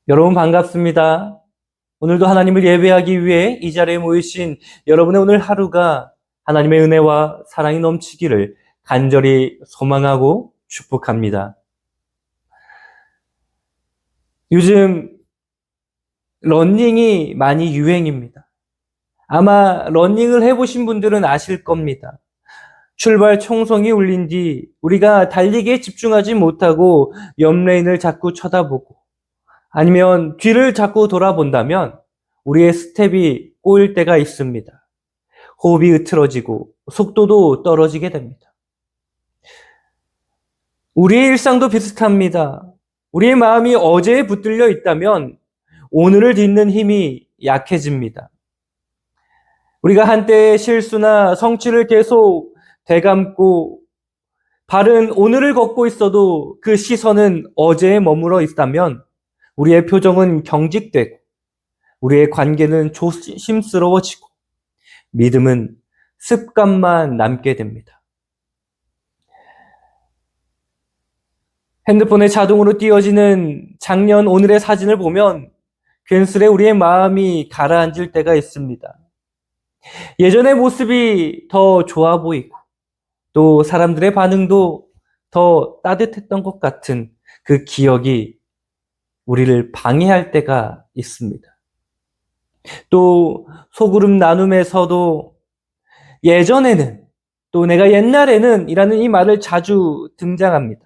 여러분 반갑습니다. 오늘도 하나님을 예배하기 위해 이 자리에 모이신 여러분의 오늘 하루가 하나님의 은혜와 사랑이 넘치기를 간절히 소망하고 축복합니다. 요즘 러닝이 많이 유행입니다. 아마 러닝을 해보신 분들은 아실 겁니다. 출발 총성이 울린 뒤 우리가 달리기에 집중하지 못하고 옆레인을 자꾸 쳐다보고 아니면 뒤를 자꾸 돌아본다면 우리의 스텝이 꼬일 때가 있습니다. 호흡이 흐트러지고 속도도 떨어지게 됩니다. 우리의 일상도 비슷합니다. 우리의 마음이 어제에 붙들려 있다면 오늘을 딛는 힘이 약해집니다. 우리가 한때의 실수나 성취를 계속 되감고 바른 오늘을 걷고 있어도 그 시선은 어제에 머물러 있다면 우리의 표정은 경직되고 우리의 관계는 조심스러워지고 믿음은 습관만 남게 됩니다. 핸드폰에 자동으로 띄어지는 작년 오늘의 사진을 보면 괜스레 우리의 마음이 가라앉을 때가 있습니다. 예전의 모습이 더 좋아 보이고 또 사람들의 반응도 더 따뜻했던 것 같은 그 기억이 우리를 방해할 때가 있습니다. 또 소그룹 나눔에서도 예전에는 또 내가 옛날에는 이라는 이 말을 자주 등장합니다.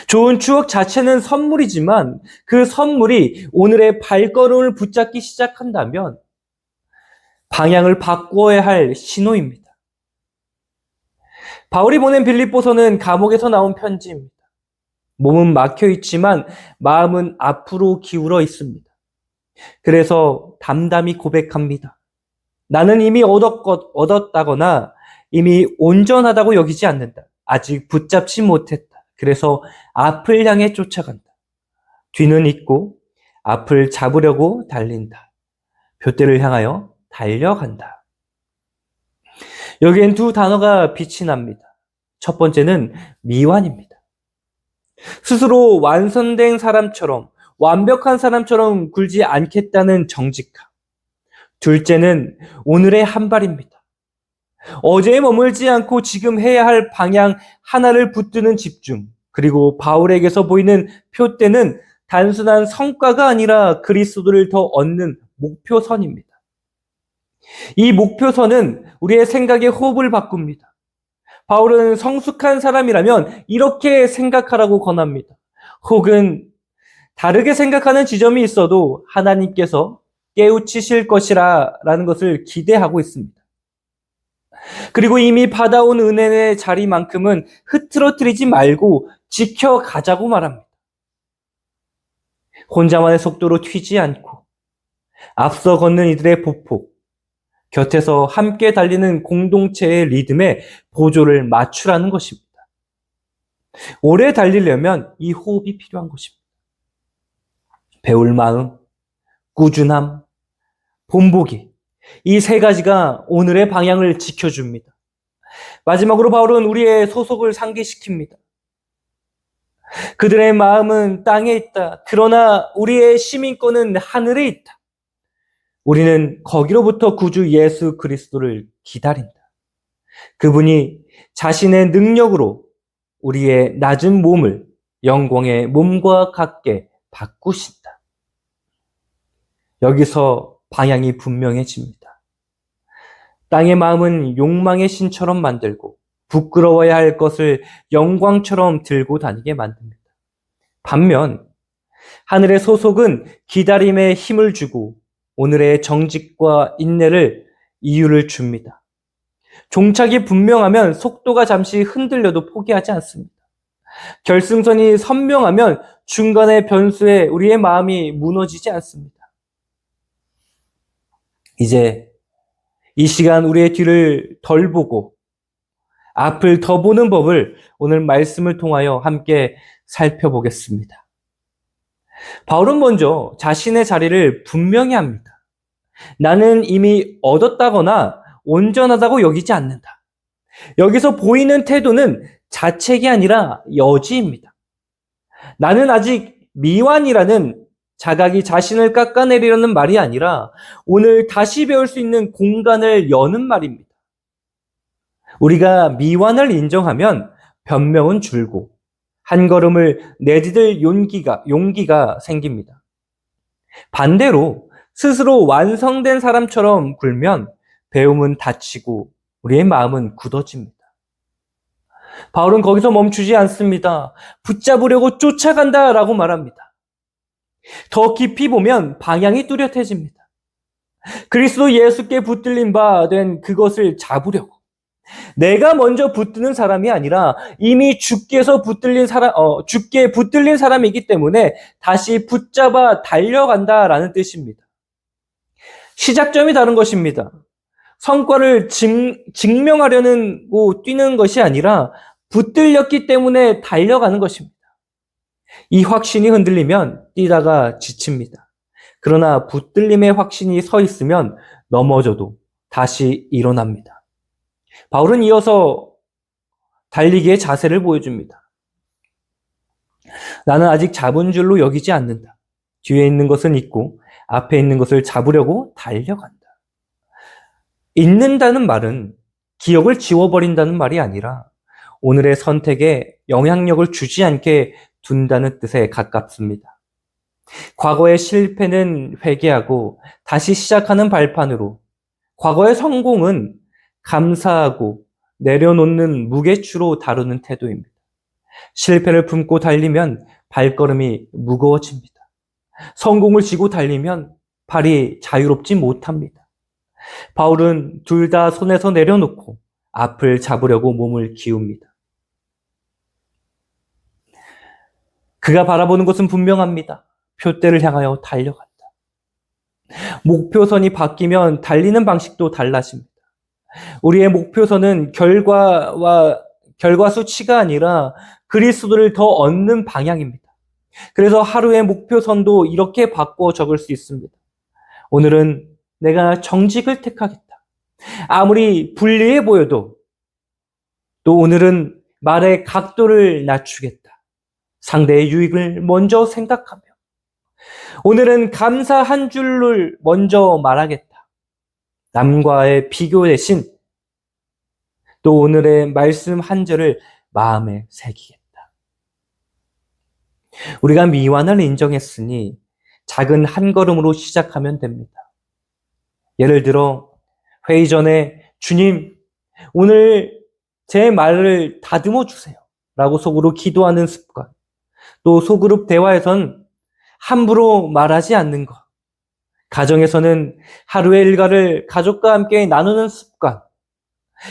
좋은 추억 자체는 선물이지만 그 선물이 오늘의 발걸음을 붙잡기 시작한다면 방향을 바꾸어야 할 신호입니다. 바울이 보낸 빌립보서는 감옥에서 나온 편지입니다. 몸은 막혀 있지만 마음은 앞으로 기울어 있습니다. 그래서 담담히 고백합니다. 나는 이미 얻었다거나 이미 온전하다고 여기지 않는다. 아직 붙잡지 못했다. 그래서 앞을 향해 쫓아간다. 뒤는 있고 앞을 잡으려고 달린다. 둏대를 향하여 달려간다. 여기엔 두 단어가 빛이 납니다. 첫 번째는 미완입니다. 스스로 완성된 사람처럼 완벽한 사람처럼 굴지 않겠다는 정직함. 둘째는 오늘의 한 발입니다. 어제에 머물지 않고 지금 해야 할 방향 하나를 붙드는 집중. 그리고 바울에게서 보이는 표대는 단순한 성과가 아니라 그리스도를 더 얻는 목표선입니다. 이 목표선은 우리의 생각의 호흡을 바꿉니다. 바울은 성숙한 사람이라면 이렇게 생각하라고 권합니다. 혹은 다르게 생각하는 지점이 있어도 하나님께서 깨우치실 것이라는 것을 기대하고 있습니다. 그리고 이미 받아온 은혜의 자리만큼은 흐트러뜨리지 말고 지켜가자고 말합니다. 혼자만의 속도로 튀지 않고 앞서 걷는 이들의 보폭, 곁에서 함께 달리는 공동체의 리듬에 보조를 맞추라는 것입니다. 오래 달리려면 이 호흡이 필요한 것입니다. 배울 마음, 꾸준함, 본보기, 이 세 가지가 오늘의 방향을 지켜줍니다. 마지막으로 바울은 우리의 소속을 상기시킵니다. 그들의 마음은 땅에 있다. 그러나 우리의 시민권은 하늘에 있다. 우리는 거기로부터 구주 예수 그리스도를 기다린다. 그분이 자신의 능력으로 우리의 낮은 몸을 영광의 몸과 같게 바꾸신다. 여기서 방향이 분명해집니다. 땅의 마음은 욕망의 신처럼 만들고 부끄러워야 할 것을 영광처럼 들고 다니게 만듭니다. 반면 하늘의 소속은 기다림에 힘을 주고 오늘의 정직과 인내를 이유를 줍니다. 종착이 분명하면 속도가 잠시 흔들려도 포기하지 않습니다. 결승선이 선명하면 중간의 변수에 우리의 마음이 무너지지 않습니다. 이제 이 시간 우리의 뒤를 덜 보고 앞을 더 보는 법을 오늘 말씀을 통하여 함께 살펴보겠습니다. 바울은 먼저 자신의 자리를 분명히 합니다. 나는 이미 얻었다거나 온전하다고 여기지 않는다. 여기서 보이는 태도는 자책이 아니라 여지입니다. 나는 아직 미완이라는 자각이 자신을 깎아내리려는 말이 아니라 오늘 다시 배울 수 있는 공간을 여는 말입니다. 우리가 미완을 인정하면 변명은 줄고 한 걸음을 내디딜 용기가 생깁니다. 반대로 스스로 완성된 사람처럼 굴면 배움은 다치고 우리의 마음은 굳어집니다. 바울은 거기서 멈추지 않습니다. 붙잡으려고 쫓아간다라고 말합니다. 더 깊이 보면 방향이 뚜렷해집니다. 그리스도 예수께 붙들린 바 된 그것을 잡으려고. 내가 먼저 붙드는 사람이 아니라 이미 주께 붙들린 사람이기 때문에 다시 붙잡아 달려간다라는 뜻입니다. 시작점이 다른 것입니다. 성과를 증명하려는 뛰는 것이 아니라 붙들렸기 때문에 달려가는 것입니다. 이 확신이 흔들리면 뛰다가 지칩니다. 그러나 붙들림의 확신이 서 있으면 넘어져도 다시 일어납니다. 바울은 이어서 달리기의 자세를 보여줍니다. 나는 아직 잡은 줄로 여기지 않는다. 뒤에 있는 것은 잊고 앞에 있는 것을 잡으려고 달려간다. 잊는다는 말은 기억을 지워버린다는 말이 아니라 오늘의 선택에 영향력을 주지 않게 둔다는 뜻에 가깝습니다. 과거의 실패는 회개하고 다시 시작하는 발판으로, 과거의 성공은 감사하고 내려놓는 무게추로 다루는 태도입니다. 실패를 품고 달리면 발걸음이 무거워집니다. 성공을 지고 달리면 발이 자유롭지 못합니다. 바울은 둘 다 손에서 내려놓고 앞을 잡으려고 몸을 기웁니다. 그가 바라보는 것은 분명합니다. 표대를 향하여 달려간다. 목표선이 바뀌면 달리는 방식도 달라집니다. 우리의 목표선은 결과 수치가 아니라 그리스도를 더 얻는 방향입니다. 그래서 하루의 목표선도 이렇게 바꿔 적을 수 있습니다. 오늘은 내가 정직을 택하겠다. 아무리 불리해 보여도 또 오늘은 말의 각도를 낮추겠다. 상대의 유익을 먼저 생각하며 오늘은 감사 한 줄을 먼저 말하겠다. 남과의 비교 대신 또 오늘의 말씀 한 절을 마음에 새기겠다. 우리가 미완을 인정했으니 작은 한 걸음으로 시작하면 됩니다. 예를 들어 회의 전에 주님, 오늘 제 말을 다듬어 주세요 라고 속으로 기도하는 습관, 또 소그룹 대화에선 함부로 말하지 않는 것, 가정에서는 하루의 일과를 가족과 함께 나누는 습관,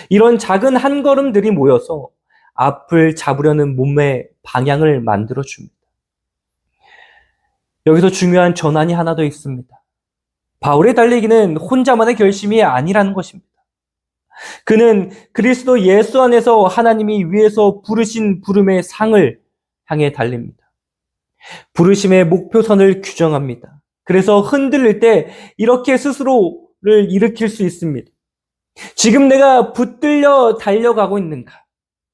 이런 작은 한 걸음들이 모여서 앞을 잡으려는 몸의 방향을 만들어줍니다. 여기서 중요한 전환이 하나 더 있습니다. 바울의 달리기는 혼자만의 결심이 아니라는 것입니다. 그는 그리스도 예수 안에서 하나님이 위에서 부르신 부름의 상을 향해 달립니다. 부르심의 목표선을 규정합니다. 그래서 흔들릴 때 이렇게 스스로를 일으킬 수 있습니다. 지금 내가 붙들려 달려가고 있는가?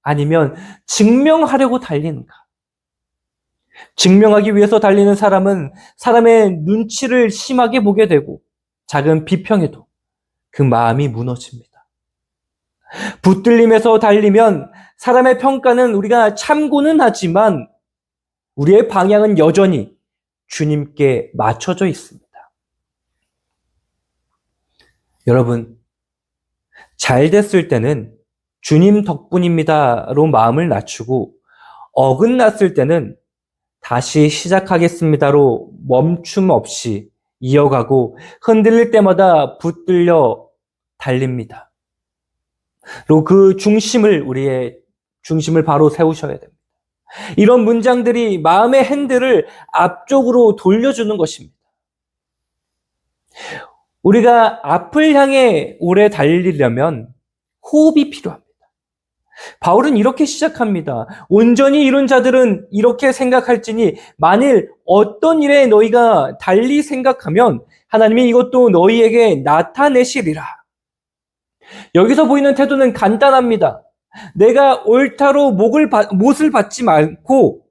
아니면 증명하려고 달리는가? 증명하기 위해서 달리는 사람은 사람의 눈치를 심하게 보게 되고 작은 비평에도 그 마음이 무너집니다. 붙들림에서 달리면 사람의 평가는 우리가 참고는 하지만 우리의 방향은 여전히 주님께 맞춰져 있습니다. 여러분, 잘 됐을 때는 주님 덕분입니다로 마음을 낮추고 어긋났을 때는 다시 시작하겠습니다로 멈춤 없이 이어가고 흔들릴 때마다 붙들려 달립니다. 그리고 우리의 중심을 바로 세우셔야 됩니다. 이런 문장들이 마음의 핸들을 앞쪽으로 돌려주는 것입니다. 우리가 앞을 향해 오래 달리려면 호흡이 필요합니다. 바울은 이렇게 시작합니다. 온전히 이룬 자들은 이렇게 생각할지니 만일 어떤 일에 너희가 달리 생각하면 하나님이 이것도 너희에게 나타내시리라. 여기서 보이는 태도는 간단합니다. 내가 옳다로 못을 받지 않고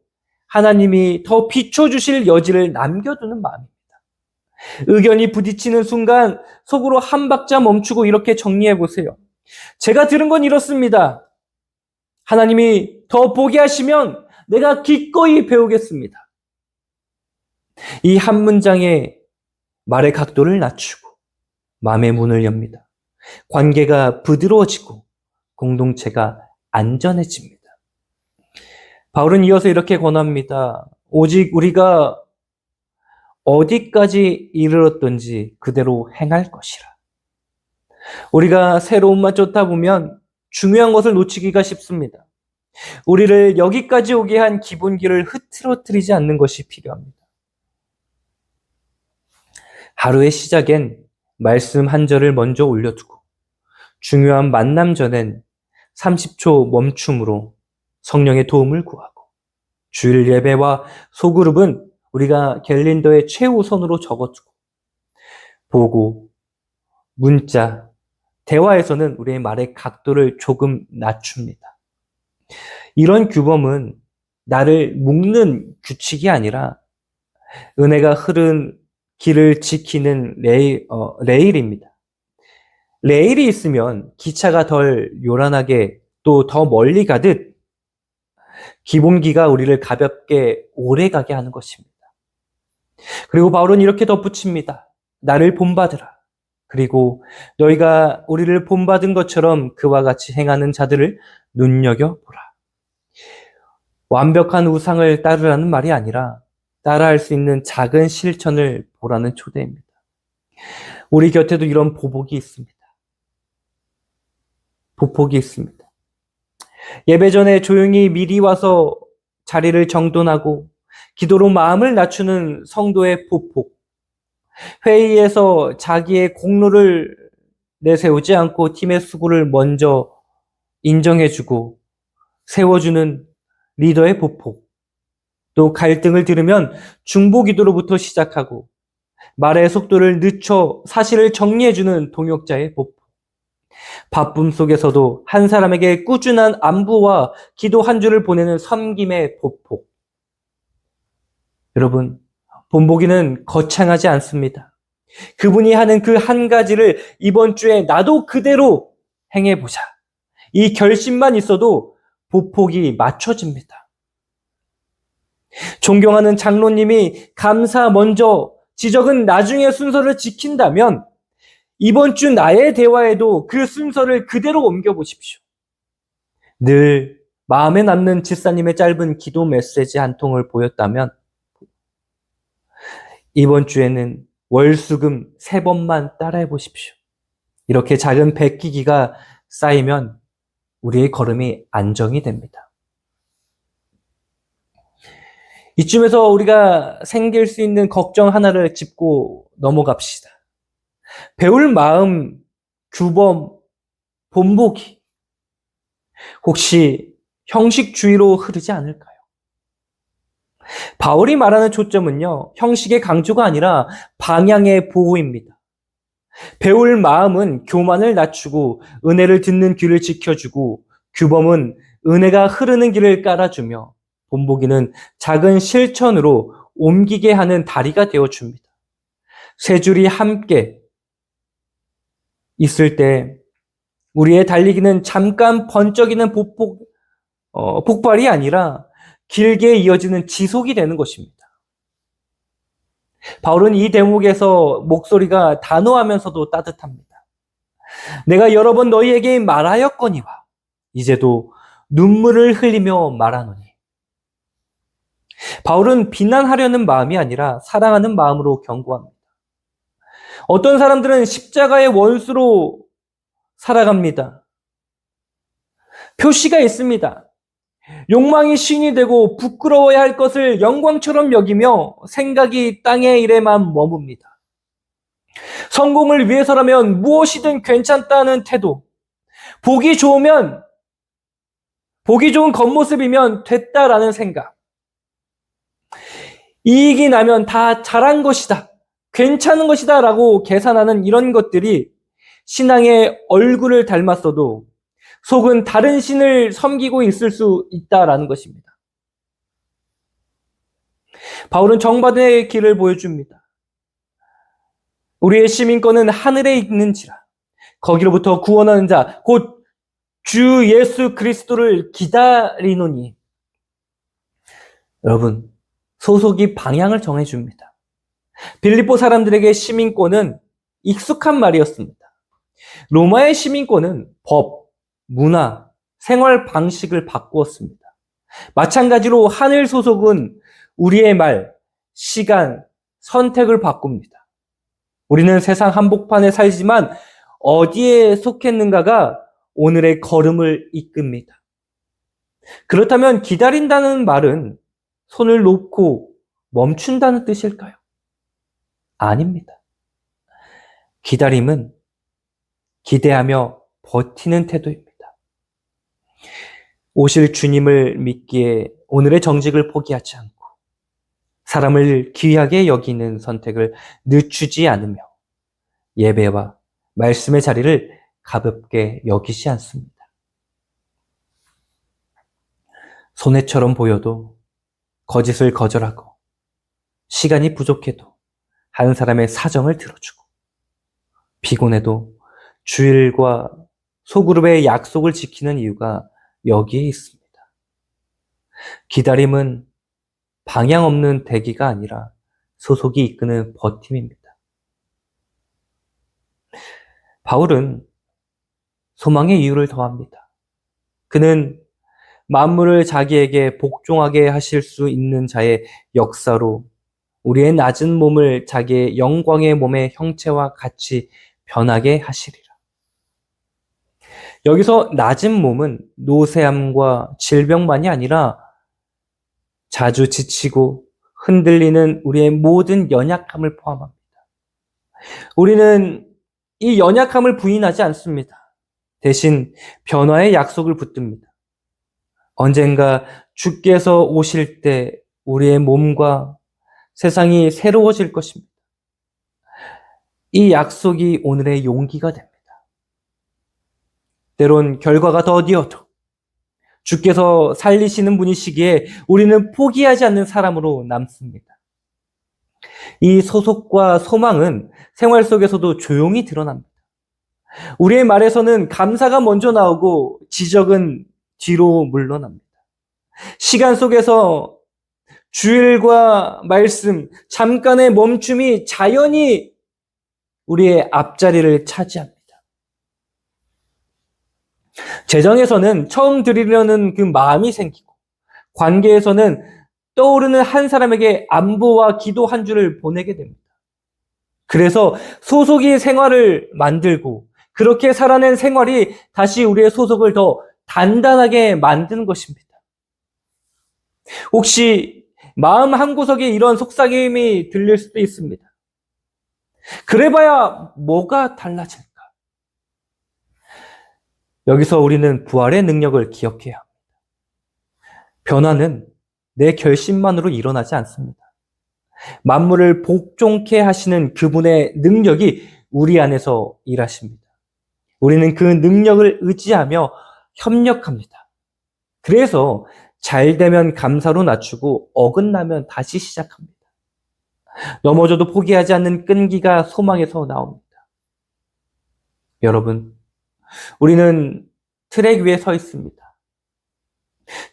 하나님이 더 비춰주실 여지를 남겨두는 마음입니다. 의견이 부딪히는 순간 속으로 한 박자 멈추고 이렇게 정리해 보세요. 제가 들은 건 이렇습니다. 하나님이 더 보게 하시면 내가 기꺼이 배우겠습니다. 이 한 문장에 말의 각도를 낮추고 마음의 문을 엽니다. 관계가 부드러워지고 공동체가 안전해집니다. 바울은 이어서 이렇게 권합니다. 오직 우리가 어디까지 이르렀던지 그대로 행할 것이라. 우리가 새로움만 쫓다 보면 중요한 것을 놓치기가 쉽습니다. 우리를 여기까지 오게 한 기본기를 흐트러뜨리지 않는 것이 필요합니다. 하루의 시작엔 말씀 한 절을 먼저 올려두고 중요한 만남 전엔 30초 멈춤으로 성령의 도움을 구하고 주일 예배와 소그룹은 우리가 갤린더에 최우선으로 적어두고 보고 문자, 대화에서는 우리의 말의 각도를 조금 낮춥니다. 이런 규범은 나를 묶는 규칙이 아니라 은혜가 흐른 길을 지키는 레일입니다. 레일이 있으면 기차가 덜 요란하게 또 더 멀리 가듯 기본기가 우리를 가볍게 오래 가게 하는 것입니다. 그리고 바울은 이렇게 덧붙입니다. 나를 본받으라. 그리고 너희가 우리를 본받은 것처럼 그와 같이 행하는 자들을 눈여겨보라. 완벽한 우상을 따르라는 말이 아니라 따라할 수 있는 작은 실천을 보라는 초대입니다. 우리 곁에도 이런 보복이 있습니다. 보폭이 있습니다. 예배 전에 조용히 미리 와서 자리를 정돈하고 기도로 마음을 낮추는 성도의 보폭. 회의에서 자기의 공로를 내세우지 않고 팀의 수고를 먼저 인정해주고 세워주는 리더의 보폭. 또 갈등을 들으면 중보기도로부터 시작하고 말의 속도를 늦춰 사실을 정리해주는 동역자의 보폭. 바쁨 속에서도 한 사람에게 꾸준한 안부와 기도 한 줄을 보내는 섬김의 보폭. 여러분, 본보기는 거창하지 않습니다. 그분이 하는 그 한 가지를 이번 주에 나도 그대로 행해보자. 이 결심만 있어도 보폭이 맞춰집니다. 존경하는 장로님이 감사 먼저, 지적은 나중에 순서를 지킨다면 이번 주 나의 대화에도 그 순서를 그대로 옮겨보십시오. 늘 마음에 남는 집사님의 짧은 기도 메시지 한 통을 보였다면 이번 주에는 월수금 3번만 따라해 보십시오. 이렇게 작은 베끼기가 쌓이면 우리의 걸음이 안정이 됩니다. 이쯤에서 우리가 생길 수 있는 걱정 하나를 짚고 넘어갑시다. 배울 마음, 규범, 본보기. 혹시 형식주의로 흐르지 않을까요? 바울이 말하는 초점은요, 형식의 강조가 아니라 방향의 보호입니다. 배울 마음은 교만을 낮추고 은혜를 듣는 귀를 지켜주고 규범은 은혜가 흐르는 길을 깔아주며 본보기는 작은 실천으로 옮기게 하는 다리가 되어줍니다. 세 줄이 함께 있을 때 우리의 달리기는 잠깐 번쩍이는 폭발이 아니라 길게 이어지는 지속이 되는 것입니다. 바울은 이 대목에서 목소리가 단호하면서도 따뜻합니다. 내가 여러 번 너희에게 말하였거니와 이제도 눈물을 흘리며 말하노니. 바울은 비난하려는 마음이 아니라 사랑하는 마음으로 경고합니다. 어떤 사람들은 십자가의 원수로 살아갑니다. 표시가 있습니다. 욕망이 신이 되고 부끄러워야 할 것을 영광처럼 여기며 생각이 땅의 일에만 머뭅니다. 성공을 위해서라면 무엇이든 괜찮다는 태도. 보기 좋은 겉모습이면 됐다라는 생각. 이익이 나면 다 잘한 것이다. 괜찮은 것이다 라고 계산하는 이런 것들이 신앙의 얼굴을 닮았어도 속은 다른 신을 섬기고 있을 수 있다라는 것입니다. 바울은 정반대의 길을 보여줍니다. 우리의 시민권은 하늘에 있는지라 거기로부터 구원하는 자 곧 주 예수 그리스도를 기다리노니. 여러분, 소속이 방향을 정해줍니다. 빌립보 사람들에게 시민권은 익숙한 말이었습니다. 로마의 시민권은 법, 문화, 생활 방식을 바꾸었습니다. 마찬가지로 하늘 소속은 우리의 말, 시간, 선택을 바꿉니다. 우리는 세상 한복판에 살지만 어디에 속했는가가 오늘의 걸음을 이끕니다. 그렇다면 기다린다는 말은 손을 놓고 멈춘다는 뜻일까요? 아닙니다. 기다림은 기대하며 버티는 태도입니다. 오실 주님을 믿기에 오늘의 정직을 포기하지 않고 사람을 귀하게 여기는 선택을 늦추지 않으며 예배와 말씀의 자리를 가볍게 여기지 않습니다. 손해처럼 보여도 거짓을 거절하고 시간이 부족해도 한 사람의 사정을 들어주고 피곤해도 주일과 소그룹의 약속을 지키는 이유가 여기에 있습니다. 기다림은 방향 없는 대기가 아니라 소속이 이끄는 버팀입니다. 바울은 소망의 이유를 더합니다. 그는 만물을 자기에게 복종하게 하실 수 있는 자의 역사로 우리의 낮은 몸을 자기의 영광의 몸의 형체와 같이 변하게 하시리라. 여기서 낮은 몸은 노쇠함과 질병만이 아니라 자주 지치고 흔들리는 우리의 모든 연약함을 포함합니다. 우리는 이 연약함을 부인하지 않습니다. 대신 변화의 약속을 붙듭니다. 언젠가 주께서 오실 때 우리의 몸과 세상이 새로워질 것입니다. 이 약속이 오늘의 용기가 됩니다. 때론 결과가 더디어도 주께서 살리시는 분이시기에 우리는 포기하지 않는 사람으로 남습니다. 이 소속과 소망은 생활 속에서도 조용히 드러납니다. 우리의 말에서는 감사가 먼저 나오고 지적은 뒤로 물러납니다. 시간 속에서 주일과 말씀, 잠깐의 멈춤이 자연히 우리의 앞자리를 차지합니다. 재정에서는 처음 드리려는 그 마음이 생기고 관계에서는 떠오르는 한 사람에게 안부와 기도 한 줄을 보내게 됩니다. 그래서 소속이 생활을 만들고 그렇게 살아낸 생활이 다시 우리의 소속을 더 단단하게 만드는 것입니다. 혹시 마음 한구석에 이런 속삭임이 들릴 수도 있습니다. 그래봐야 뭐가 달라질까? 여기서 우리는 부활의 능력을 기억해야 합니다. 변화는 내 결심만으로 일어나지 않습니다. 만물을 복종케 하시는 그분의 능력이 우리 안에서 일하십니다. 우리는 그 능력을 의지하며 협력합니다. 그래서 잘 되면 감사로 낮추고 어긋나면 다시 시작합니다. 넘어져도 포기하지 않는 끈기가 소망에서 나옵니다. 여러분, 우리는 트랙 위에 서 있습니다.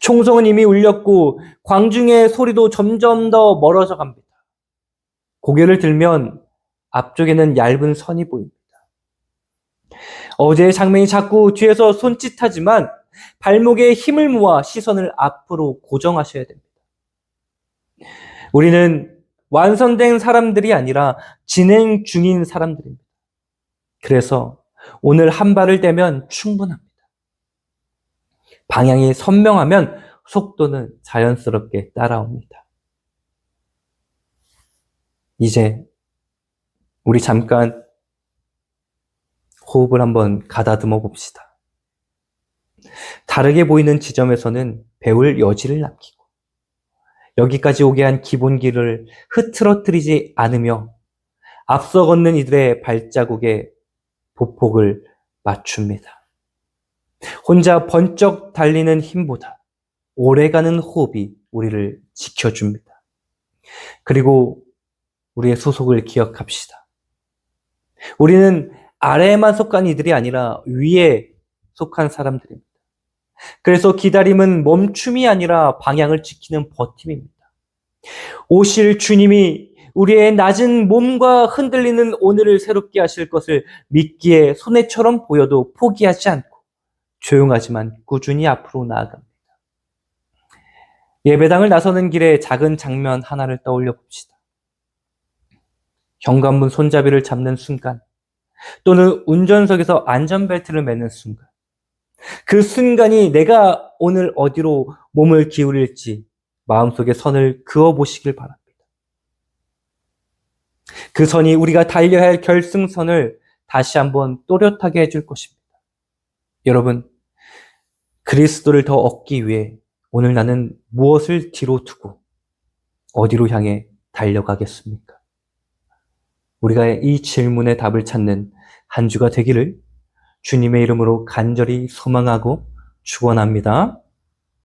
총성은 이미 울렸고 광중의 소리도 점점 더 멀어져 갑니다. 고개를 들면 앞쪽에는 얇은 선이 보입니다. 어제의 장면이 자꾸 뒤에서 손짓하지만 발목에 힘을 모아 시선을 앞으로 고정하셔야 됩니다. 우리는 완성된 사람들이 아니라 진행 중인 사람들입니다. 그래서 오늘 한 발을 떼면 충분합니다. 방향이 선명하면 속도는 자연스럽게 따라옵니다. 이제 우리 잠깐 호흡을 한번 가다듬어 봅시다. 다르게 보이는 지점에서는 배울 여지를 남기고 여기까지 오게 한 기본기를 흐트러뜨리지 않으며 앞서 걷는 이들의 발자국에 보폭을 맞춥니다. 혼자 번쩍 달리는 힘보다 오래가는 호흡이 우리를 지켜줍니다. 그리고 우리의 소속을 기억합시다. 우리는 아래에만 속한 이들이 아니라 위에 속한 사람들입니다. 그래서 기다림은 멈춤이 아니라 방향을 지키는 버팀입니다. 오실 주님이 우리의 낮은 몸과 흔들리는 오늘을 새롭게 하실 것을 믿기에 손해처럼 보여도 포기하지 않고 조용하지만 꾸준히 앞으로 나아갑니다. 예배당을 나서는 길에 작은 장면 하나를 떠올려 봅시다. 현관문 손잡이를 잡는 순간, 또는 운전석에서 안전벨트를 매는 순간, 그 순간이 내가 오늘 어디로 몸을 기울일지 마음속에 선을 그어보시길 바랍니다. 그 선이 우리가 달려야 할 결승선을 다시 한번 또렷하게 해줄 것입니다. 여러분, 그리스도를 더 얻기 위해 오늘 나는 무엇을 뒤로 두고 어디로 향해 달려가겠습니까? 우리가 이 질문의 답을 찾는 한 주가 되기를 주님의 이름으로 간절히 소망하고 축원합니다.